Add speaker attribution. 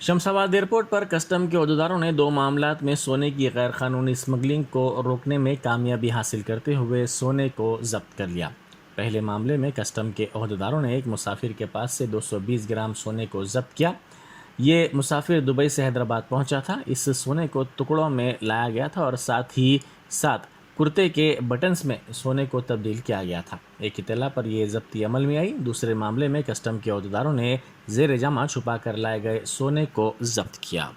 Speaker 1: Shamshabad airport पर custom के ओहदेदारों ने 2 मामलात में सोने की गैरकानूनी स्मगलिंग को रोकने में कामयाबी हासिल करते हुए सोने को जब्त कर लिया। पहले मामले में कस्टम के ओहदेदारों ने एक मुसाफिर के पास से 220 ग्राम सोने को जब्त किया। ये मुसाफिर दुबई से हैदराबाद पहुंचा था। इस सोने को टुकड़ों में लाया गया था और साथ ही साथ कुर्ते के बटन्स में सोने को तब्दील किया गया था। एक इत्तला पर यह जब्ती अमल में आई। दूसरे मामले में कस्टम के ओहदेदारों ने जेर जमा छुपा कर लाए गए सोने को जब्त किया।